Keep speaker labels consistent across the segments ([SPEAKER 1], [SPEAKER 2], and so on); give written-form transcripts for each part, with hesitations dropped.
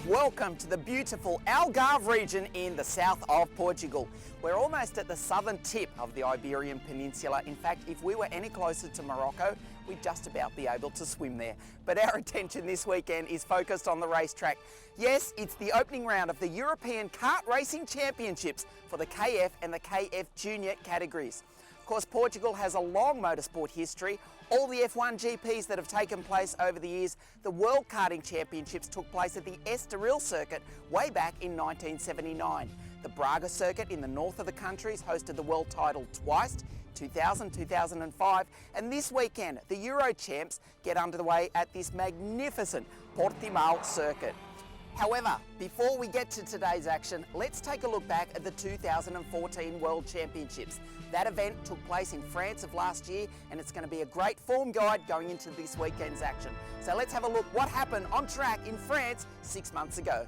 [SPEAKER 1] Welcome to the beautiful Algarve region in the south of Portugal. We're almost at the southern tip of the Iberian Peninsula. In fact, if we were any closer to Morocco, we'd just about be able to swim there. But our attention this weekend is focused on the racetrack. Yes, it's the opening round of the European Kart Racing Championships for the KF and the KF Junior categories. Of course, Portugal has a long motorsport history. All the F1 GPs that have taken place over the years, the World Karting Championships took place at the Estoril circuit way back in 1979. The Braga circuit in the north of the country has hosted the world title twice, 2000, 2005, and this weekend the Euro champs get underway at this magnificent Portimao circuit. However, before we get to today's action, let's take a look back at the 2014 World Championships. That event took place in France of last year, and it's going to be a great form guide going into this weekend's action. So let's have a look what happened on track in France 6 months ago.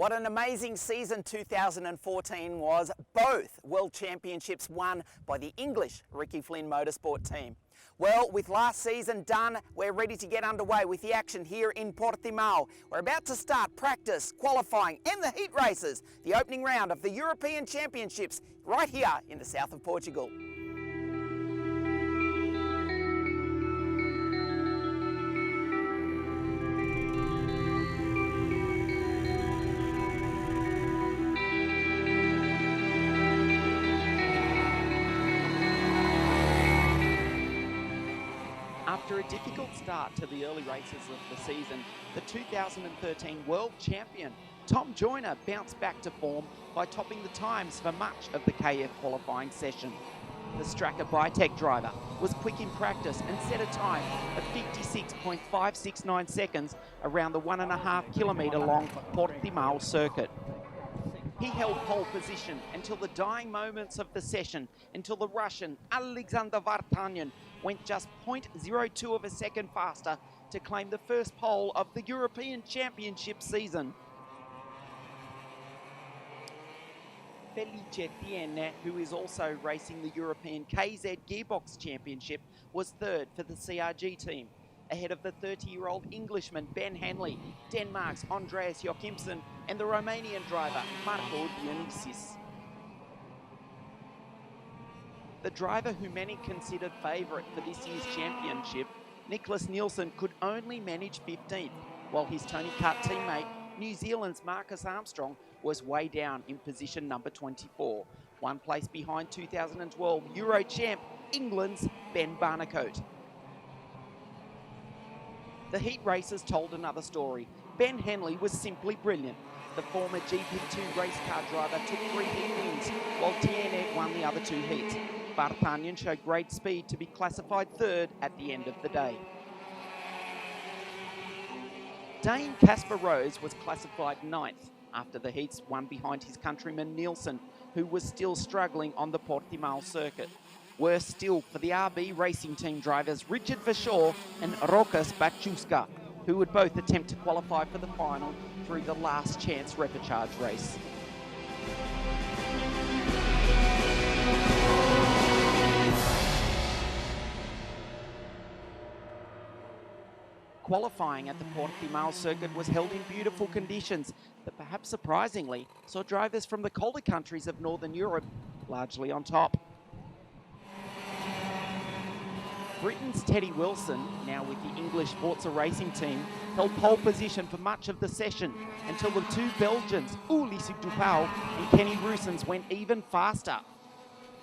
[SPEAKER 1] What an amazing season 2014 was. Both World Championships won by the English Ricky Flynn Motorsport team. Well, with last season done, we're ready to get underway with the action here in Portimao. We're about to start practice, qualifying and the heat races, the opening round of the European Championships right here in the south of Portugal.
[SPEAKER 2] After a difficult start to the early races of the season, the 2013 world champion Tom Joyner bounced back to form by topping the times for much of the KF qualifying session. The Straka Bitech driver was quick in practice and set a time of 56.569 seconds around the 1.5 kilometre long Portimao circuit. He held pole position until the dying moments of the session, until the Russian Alexander Vartanyan went just 0.02 of a second faster to claim the first pole of the European Championship season. Felice Tiene, who is also racing the European KZ Gearbox Championship, was third for the CRG team, ahead of the 30-year-old Englishman Ben Hanley, Denmark's Andreas Jochimsen, and the Romanian driver Marco Dionysis. The driver who many considered favourite for this year's championship, Nicholas Nielsen, could only manage 15th, while his Tony Kart teammate, New Zealand's Marcus Armstrong, was way down in position number 24, one place behind 2012 Euro champ England's Ben Barnicoat. The heat races told another story. Ben Henley was simply brilliant. The former GP2 race car driver took 3 heat wins, while Tiene won the other 2 heats. Vartanyan showed great speed to be classified third at the end of the day. Dane Casper Rose was classified 9th after the heats, won behind his countryman Nielsen, who was still struggling on the Portimao circuit. Worse still for the RB racing team drivers Richard Verschoor and Rokas Bachuska, who would both attempt to qualify for the final through the last chance repechage race. Qualifying at the Portimao circuit was held in beautiful conditions that, perhaps surprisingly, saw drivers from the colder countries of Northern Europe largely on top. Britain's Teddy Wilson, now with the English Forza racing team, held pole position for much of the session until the 2 Belgians, Ulysse Dupau and Kenny Roosens, went even faster.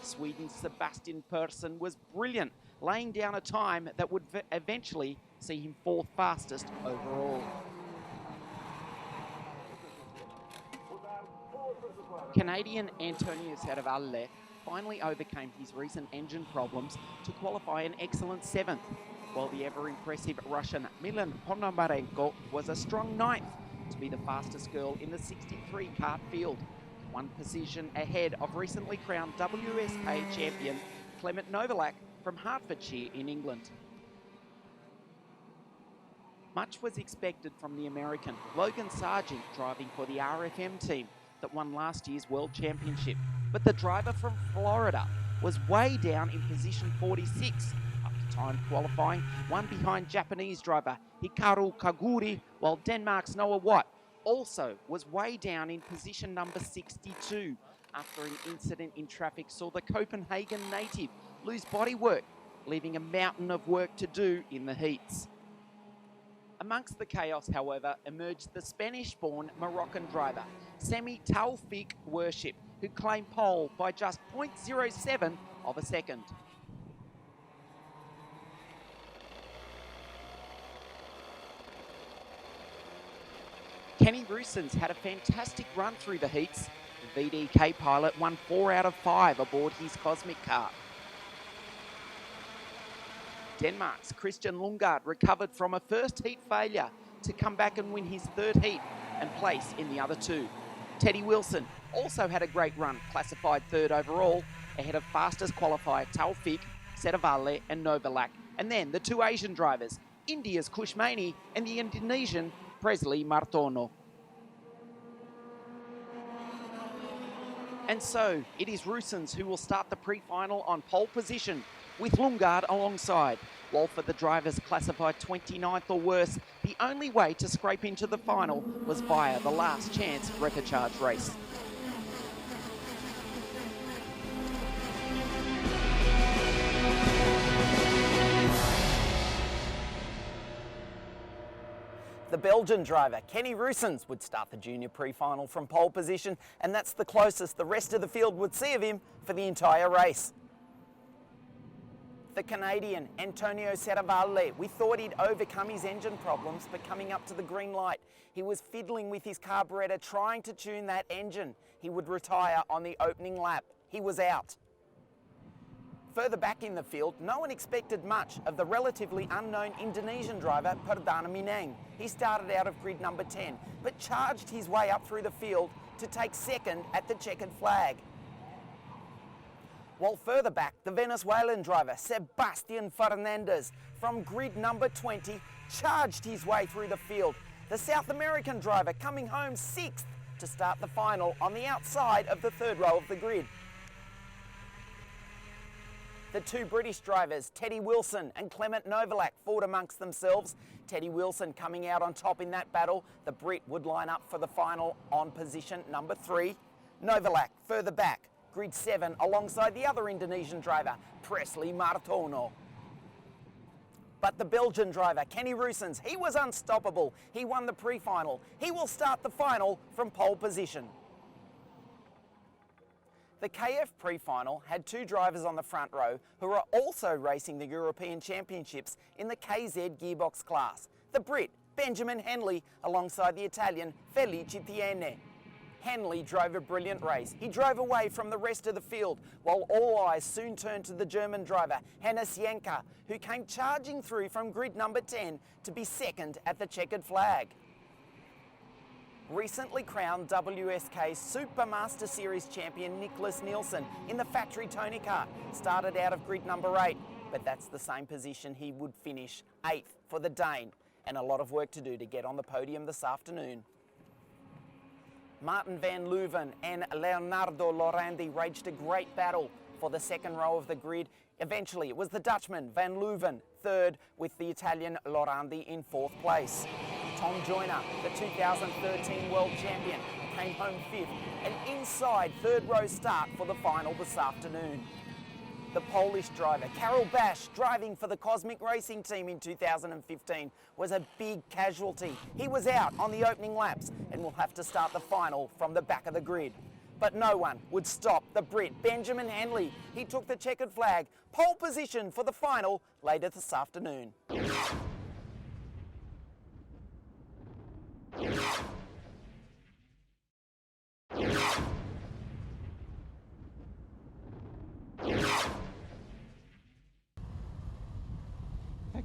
[SPEAKER 2] Sweden's Sebastian Persson was brilliant, laying down a time that would eventually see him 4th fastest overall. Canadian Antonio Serravalle finally overcame his recent engine problems to qualify an excellent 7th, while the ever-impressive Russian Milan Ponomarenko was a strong 9th to be the fastest girl in the 63 kart field, 1 position ahead of recently crowned WSA champion Clement Novalak from Hertfordshire in England. Much was expected from the American Logan Sargent driving for the RFM team that won last year's World Championship, but the driver from Florida was way down in position 46 after time qualifying, one behind Japanese driver Hikaru Kaguri, while Denmark's Noah Watt also was way down in position number 62 after an incident in traffic saw the Copenhagen native lose bodywork, leaving a mountain of work to do in the heats. Amongst the chaos, however, emerged the Spanish-born Moroccan driver, Semi Taoufik Worship, who claimed pole by just 0.07 of a second. Kenny Roosens had a fantastic run through the heats. The VDK pilot won 4 out of 5 aboard his Cosmic car. Denmark's Christian Lundgaard recovered from a first heat failure to come back and win his 3rd heat and place in the other 2. Teddy Wilson also had a great run, classified 3rd overall, ahead of fastest qualifier Taoufik, Serravalle and Novalak. And then the 2 Asian drivers, India's Kushmani and the Indonesian Presley Martono. And so it is Roosens who will start the pre-final on pole position, with Lundgaard alongside, while for the drivers classified 29th or worse, the only way to scrape into the final was via the last chance repechage race.
[SPEAKER 1] The Belgian driver, Kenny Roosens, would start the junior pre-final from pole position, and that's the closest the rest of the field would see of him for the entire race. The Canadian, Antonio Serravalle, we thought he'd overcome his engine problems, but coming up to the green light, he was fiddling with his carburettor, trying to tune that engine. He would retire on the opening lap. He was out. Further back in the field, no one expected much of the relatively unknown Indonesian driver, Perdana. He started out of grid number 10, but charged his way up through the field to take second at the checkered flag. While further back, the Venezuelan driver, Sebastian Fernandez, from grid number 20, charged his way through the field. The South American driver coming home 6th to start the final on the outside of the third row of the grid. The two British drivers, Teddy Wilson and Clement Novalak, fought amongst themselves. Teddy Wilson coming out on top in that battle. The Brit would line up for the final on position number 3. Novalak further back, grid 7, alongside the other Indonesian driver, Presley Martono. But the Belgian driver, Kenny Roosens, he was unstoppable. He won the pre-final. He will start the final from pole position. The KF pre-final had two drivers on the front row who are also racing the European Championships in the KZ gearbox class. The Brit, Benjamin Henley, alongside the Italian, Felice Tiene. Henley drove a brilliant race. He drove away from the rest of the field, while all eyes soon turned to the German driver, Hannes Janka, who came charging through from grid number 10 to be second at the checkered flag. Recently crowned WSK Supermaster Series champion Nicholas Nielsen in the factory Tony kart started out of grid number 8, but that's the same position he would finish 8th for the Dane, and a lot of work to do to get on the podium this afternoon. Martin van Leuven and Leonardo Lorandi waged a great battle for the second row of the grid. Eventually, it was the Dutchman van Leuven third, with the Italian Lorandi in 4th place. Tom Joyner, the 2013 world champion, came home 5th, an inside third row start for the final this afternoon. The Polish driver, Karol Bash, driving for the Cosmic Racing team in 2015, was a big casualty. He was out on the opening laps and will have to start the final from the back of the grid. But no one would stop the Brit, Benjamin Henley. He took the checkered flag, pole position for the final later this afternoon.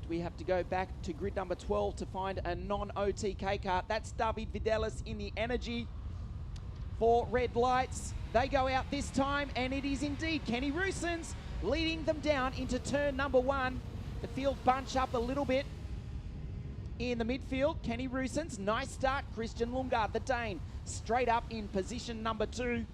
[SPEAKER 2] We have to go back to grid number 12 to find a non-OTK kart. That's David Videlis in the Energy for red lights. They go out this time, and it is indeed Kenny Roosens leading them down into turn number 1. The field bunch up a little bit in the midfield. Kenny Roosens, nice start. Christian Lundgaard, the Dane, straight up in position number 2.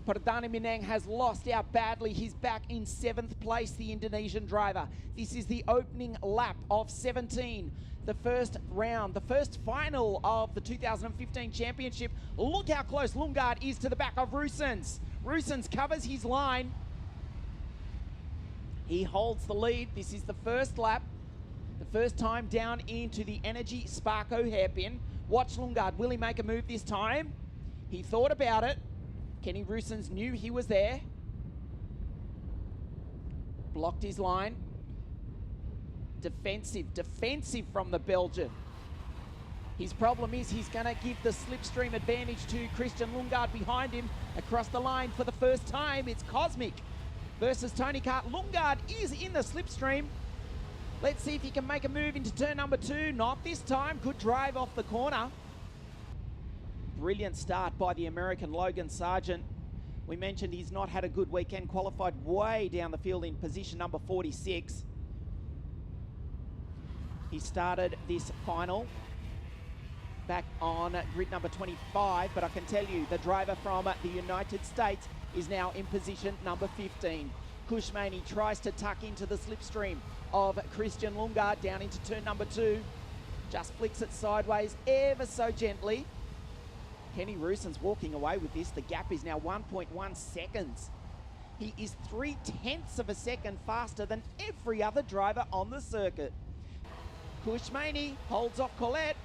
[SPEAKER 2] Perdana has lost out badly. He's back in 7th place, the Indonesian driver. This is the opening lap of 17. The first round, the first final of the 2015 championship. Look how close Lundgaard is to the back of Roosens. Roosens covers his line. He holds the lead. This is the first lap. The first time down into the Energy Sparco hairpin. Watch Lundgaard. Will he make a move this time? He thought about it. Kenny Roosens knew he was there. Blocked his line. Defensive from the Belgian. His problem is he's going to give the slipstream advantage to Christian Lundgaard behind him across the line for the first time. It's Cosmic versus Tony Kart. Lundgaard is in the slipstream. Let's see if he can make a move into turn number 2. Not this time. Good drive off the corner. Brilliant start by the American Logan Sargent. We mentioned he's not had a good weekend. Qualified way down the field in position number 46. He started this final back on grid number 25, but I can tell you the driver from the United States is now in position number 15. Kushmani tries to tuck into the slipstream of Christian Lundgaard down into turn number 2. Just flicks it sideways ever so gently. Kenny Roosens walking away with this. The gap is now 1.1 seconds. He is 0.3 of a second faster than every other driver on the circuit. Kushmani holds off Colette.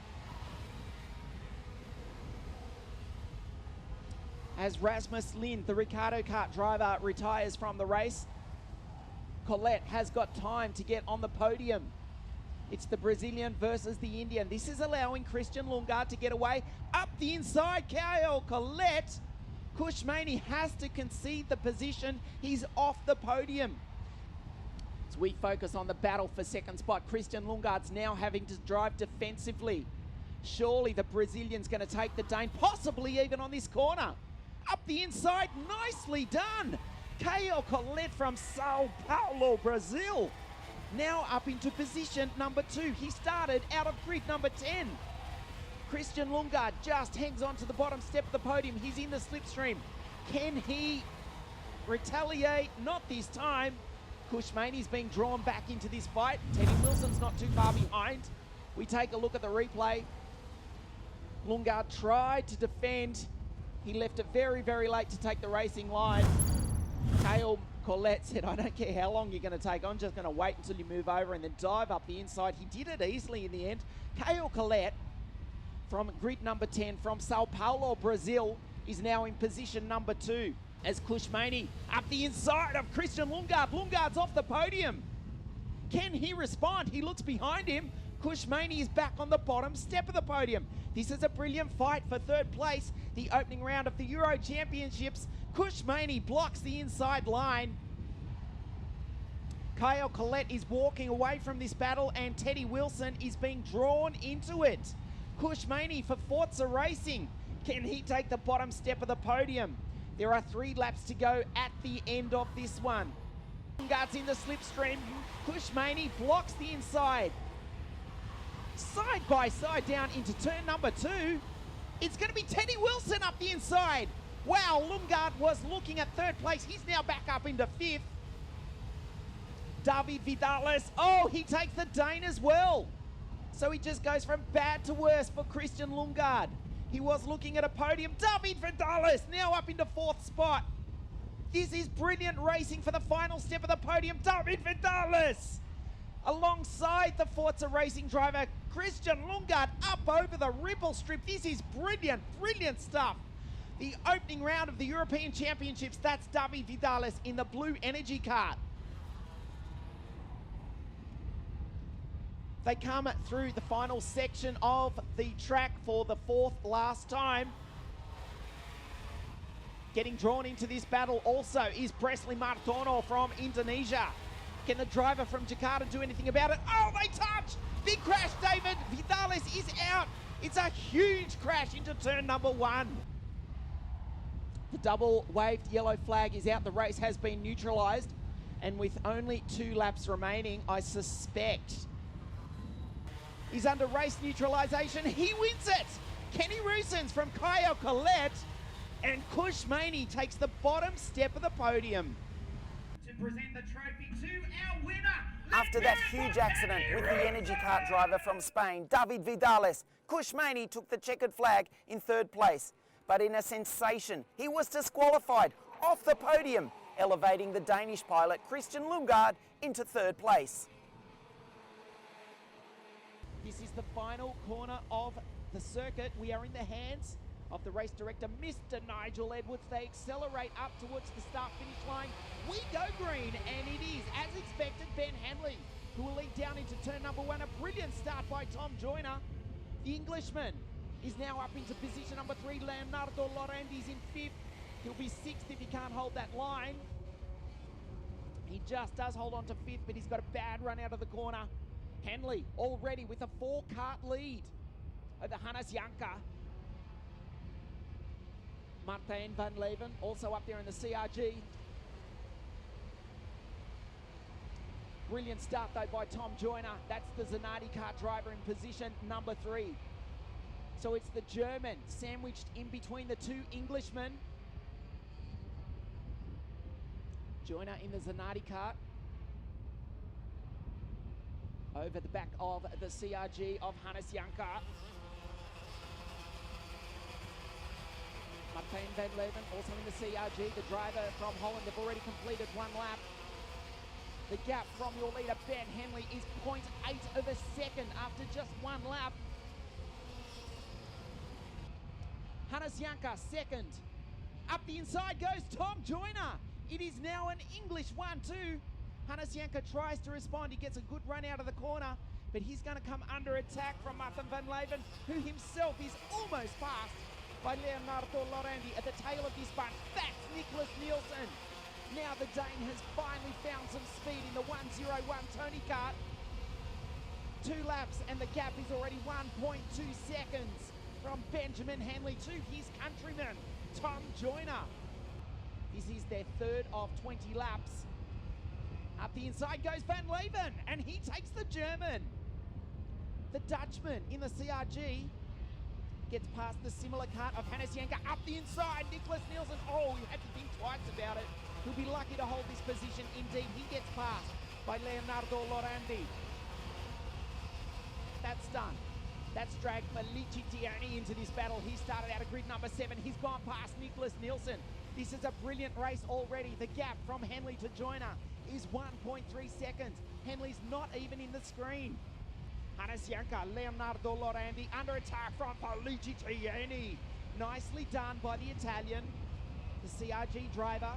[SPEAKER 2] As Rasmus Lind, the Ricardo kart driver, retires from the race. Colette has got time to get on the podium. It's the Brazilian versus the Indian. This is allowing Christian Lundgaard to get away. Up the inside, Kyle Colette. Kushmani has to concede the position. He's off the podium. As we focus on the battle for second spot, Christian Lundgaard's now having to drive defensively. Surely the Brazilian's going to take the Dane, possibly even on this corner. Up the inside, nicely done. Kyle Colette from Sao Paulo, Brazil. Now up into position number 2. He started out of grid number 10. Christian Lundgaard just hangs on to the bottom step of the podium. He's in the slipstream. Can he retaliate? Not this time. Kushmani's being drawn back into this fight. Teddy Wilson's not too far behind. We take a look at the replay. Lundgaard tried to defend. He left it very, very late to take the racing line. Kyle Colette said, I don't care how long you're going to take. I'm just going to wait until you move over and then dive up the inside. He did it easily in the end. Kyle Colette from grid number 10 from Sao Paulo, Brazil, is now in position number 2. As Kushmani up the inside of Christian Lundgaard. Lundgaard's off the podium. Can he respond? He looks behind him. Kushmani is back on the bottom step of the podium. This is a brilliant fight for third place. The opening round of the Euro Championships. Kushmani blocks the inside line. Kyle Colette is walking away from this battle and Teddy Wilson is being drawn into it. Kushmani for Forza Racing. Can he take the bottom step of the podium? There are 3 laps to go at the end of this one. Lundgaard's in the slipstream. Kushmani blocks the inside. Side by side down into turn number 2. It's going to be Teddy Wilson up the inside. Wow, Lundgaard was looking at third place. He's now back up into 5th. David Vidales. Oh, he takes the Dane as well. So he just goes from bad to worse for Christian Lundgaard. He was looking at a podium. David Vidales now up into 4th spot. This is brilliant racing for the final step of the podium. David Vidales alongside the Forza Racing driver Christian Lundgaard up over the ripple strip. This is brilliant, brilliant stuff. The opening round of the European Championships, that's David Vidales in the blue energy cart. They come through the final section of the track for the 4th last time. Getting drawn into this battle also is Presley Martono from Indonesia. Can the driver from Jakarta do anything about it? Oh, they touch! Big crash, David Vidales is out. It's a huge crash into turn number 1. The double waved yellow flag is out. The race has been neutralized. And with only 2 laps remaining, I suspect he's under race neutralization. He wins it. Kenny Roosens from Kyle Colette. And Kushmani takes the bottom step of the podium.
[SPEAKER 3] To present the trophy to our winner.
[SPEAKER 1] After that huge accident with the energy cart driver from Spain, David Vidales, Kushmani took the checkered flag in 3rd place. But in a sensation, he was disqualified off the podium, elevating the Danish pilot Christian Lundgaard into 3rd place.
[SPEAKER 2] This is the final corner of the circuit. We are in the hands of the race director, Mr. Nigel Edwards. They accelerate up towards the start-finish line. We go green, and it is, as expected, Ben Hanley, who will lead down into turn number 1. A brilliant start by Tom Joyner. The Englishman is now up into position number 3. Leonardo Lorendi's in 5th. He'll be 6th if he can't hold that line. He just does hold on to 5th, but he's got a bad run out of the corner. Hanley already with a 4-kart lead over Hannes Janka. Martijn van Leeuwen also up there in the CRG. Brilliant start though by Tom Joyner. That's the Zanardi kart driver in position number 3. So it's the German sandwiched in between the 2 Englishmen. Joyner in the Zanardi kart. Over the back of the CRG of Hannes Janka. Martijn van Leeuwen also in the CRG. The driver from Holland have already completed 1 lap. The gap from your leader, Ben Hanley, is 0.8 of a second after just 1 lap. Hannes Janka, 2nd. Up the inside goes Tom Joyner. It is now an English 1-2. Janka tries to respond. He gets a good run out of the corner, but he's going to come under attack from Martin van Leeuwen, who himself is almost passed by Leonardo Lorandi at the tail of this bunch. That's Nicholas Nielsen. Now the Dane has finally found some speed in the 1:01 Tony Kart. 2 laps and the gap is already 1.2 seconds from Benjamin Henley to his countryman, Tom Joyner. This is their third of 20 laps. Up the inside goes Van Leeuwen, and he takes the German. The Dutchman in the CRG gets past the similar kart of Janka. Up the inside, Nicholas Nielsen. Oh, you had to think twice about it. He'll be lucky to hold this position. Indeed, he gets passed by Leonardo Lorandi. That's done. That's dragged Felici Tierney into this battle. He started out at grid number 7. He's gone past Nicholas Nielsen. This is a brilliant race already. The gap from Henley to Joyner is 1.3 seconds. Henley's not even in the screen. Janka, Leonardo Lorandi under attack from Felici Tierney. Nicely done by the Italian. The CRG driver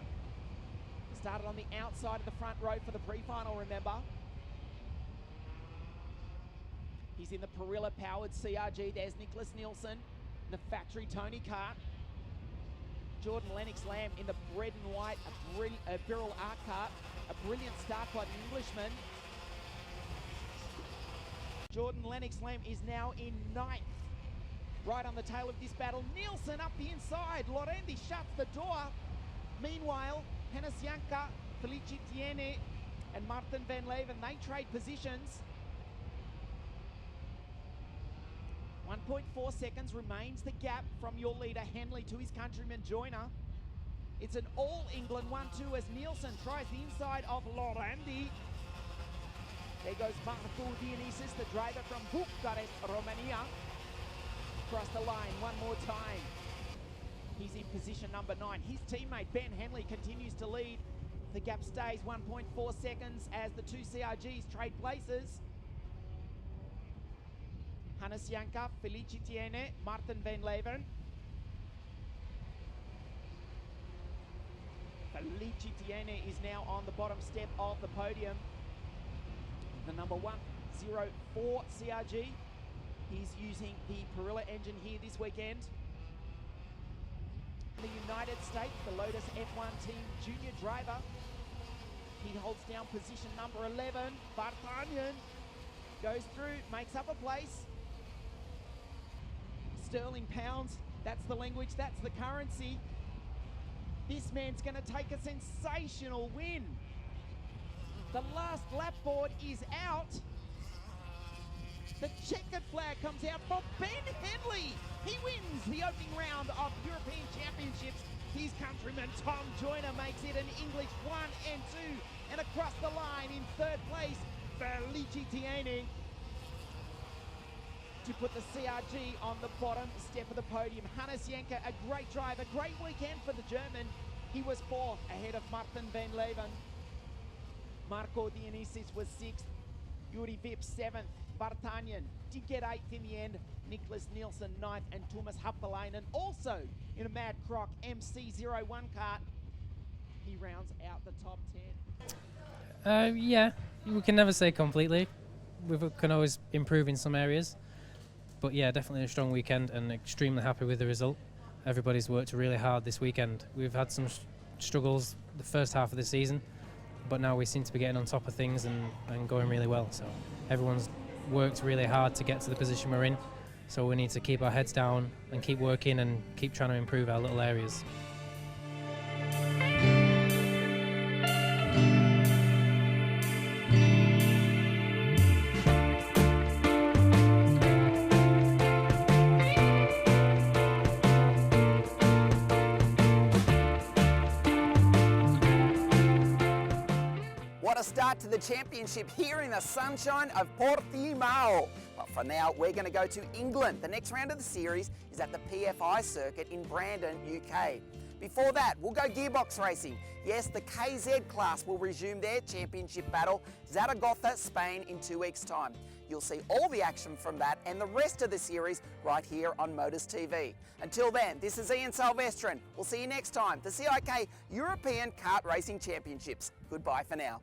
[SPEAKER 2] started on the outside of the front row for the pre-final, remember. He's in the Perilla-powered CRG. There's Nicholas Nielsen, the factory Tony Kart. Jordan Lennox-Lamb in the red and white, a Birrell Art Kart. A brilliant start by the Englishman. Jordan Lennox-Lamb is now in 9th. Right on the tail of this battle. Nielsen up the inside. Lorandi shuts the door. Meanwhile, Janka, Felici Tierney, and Martin van Leeuwen, they trade positions. 1.4 seconds remains the gap from your leader Henley to his countryman Joyner. It's an all-England 1-2 as Nielsen tries the inside of Lorandi. There goes Marco Dionysis, the driver from Bucharest, Romania. Across the line one more time. He's in position number 9. His teammate Ben Henley continues to lead. The gap stays 1.4 seconds as the 2 CRGs trade places. Janka, Felici Tierney, Martin van Leeuwen. Felici Tierney is now on the bottom step of the podium. The number 104 CRG. He's using the Perilla engine here this weekend. The United States, the Lotus F1 team junior driver. He holds down position number 11. Vartanyan goes through, makes up a place. Sterling pounds, that's the language, that's the currency. This man's going to take a sensational win. The last lap board is out. The checkered flag comes out for Ben Henley. He wins the opening round of European Championships. His countryman Tom Joyner makes it an English 1 and 2. And across the line in 3rd place, Felici Tierney, to put the CRG on the bottom step of the podium. Janka, a great driver, great weekend for the German. He was 4th ahead of Martin van Leeuwen. Marco Dionysis was 6th. Yuri Vip 7th. Vartanyan did get 8th in the end. Nicholas Nielsen 9th, and Thomas Happelainen also in a Mad Croc MC01 kart. He rounds out the top 10.
[SPEAKER 4] Yeah, we can never say completely. We can always improve in some areas. But yeah, definitely a strong weekend and extremely happy with the result. Everybody's worked really hard this weekend. We've had some struggles the first half of the season, but now we seem to be getting on top of things and going really well. So everyone's worked really hard to get to the position we're in. So we need to keep our heads down and keep working and keep trying to improve our little areas.
[SPEAKER 1] What a start to the championship here in the sunshine of Portimao. But for now, we're going to go to England. The next round of the series is at the PFI circuit in Brandon, UK. Before that, we'll go gearbox racing. Yes, the KZ class will resume their championship battle, Zaragoza, Spain, in 2 weeks' time. You'll see all the action from that and the rest of the series right here on Motors TV. Until then, this is Ian Silvestrin. We'll see you next time. The CIK European Kart Racing Championships. Goodbye for now.